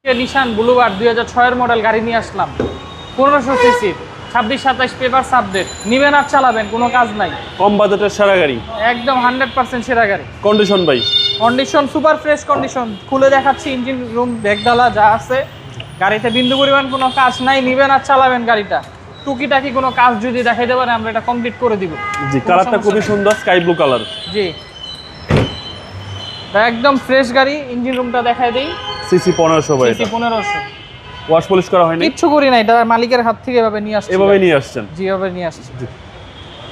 নিশান Bluebird 2006 এর model গাড়ি নিয়ে আসলাম, 1500 সিসির, 26-27 পেপার আপডেট। নিবেন আর চালাবেন, কোনো কাজ নাই। কম বাজেটের সেরা গাড়ি, একদম 100% সেরা গাড়ি। কন্ডিশন ভাই? কন্ডিশন সুপার ফ্রেশ কন্ডিশন, খুলে দেখাচ্ছি। ইঞ্জিন রুম, ব্যাগডালা যা আছে গাড়িতে, বিন্দু পরিমাণ কোনো কাজ নাই। নিবেন আর চালাবেন গাড়িটা। টুকিটাকি কোনো কাজ যদি দেখাইতে পারে আমরা এটা কমপ্লিট করে দিব। জি, কালারটা খুবই সুন্দর, স্কাই ব্লু কালার। জি, একদম ফ্রেশ গাড়ি। ইঞ্জিন রুমটা দেখাই দেই। সিসি 1500 ভাই। সিসি 1500। ওয়াশ পলিশ করা হয়নি? কিচ্ছু করি না, এটা মালিকের হাত থেকে এভাবে নিয়ে আসছি। এভাবে নিয়ে আসছেন? জি, এভাবে নিয়ে আসছি।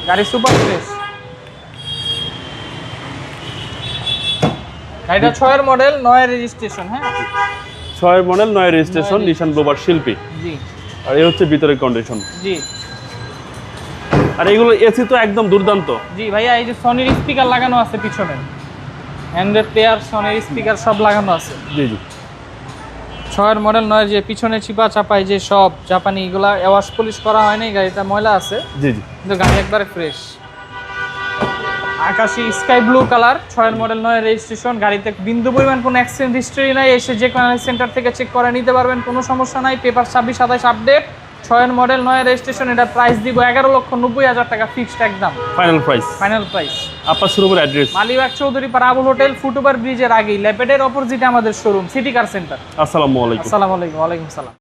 গাড়ি সুপার ফ্রেশ। গাড়িটা 6 এর মডেল, 9 এর রেজিস্ট্রেশন। হ্যাঁ, 6 এর মডেল, 9 এর রেজিস্ট্রেশন, নিশান ব্লুবার্ড শিল্পী। জি। আর এই হচ্ছে ভিতরের কন্ডিশন। জি। আর এগুলো এসি তো একদম দুর্দান্ত। জি ভাইয়া, এই যে সনির স্পিকার লাগানো আছে পিছনে, হ্যান্ডের প্লেয়ার, সনির স্পিকার সব লাগানো আছে। জি জি। 6 এর মডেল, 9 যে পিছনে চিপা চাপাই যে সব জাপানি, এগুলা ওয়াশ পলিশ করা হয়নি, গাড়িটা ময়লা আছে। জি জি। কিন্তু গাড়ি একবারে ফ্রেশ। আকাশি স্কাই ব্লু কালার, 6 এর মডেল, 9 এর রেজিস্ট্রেশন। গাড়িতে বিন্দু পরিমাণ কোনো অ্যাক্সিডেন্ট হিস্টরি নাই। এসে যে কোনো সেন্টার থেকে চেক করে নিতে পারবেন, কোনো সমস্যা নাই। পেপার 26-27 আপডেট, 6 এর মডেল, 9 এর রেজিস্ট্রেশন। এটা প্রাইস দিব 11,90,000 টাকা ফিক্সড একদম। Final price? Final price. আপনার শোরুমের address? Malibagh Chowdhurypara Abul hotel, foot over ব্রিজের আগেই, ল্যাপেডের অপোজিটে আমাদের শোরুম, সিটি কার সেন্টার। আসসালামু আলাইকুম। আসসালামু আলাইকুম। ওয়ালাইকুম সালাম।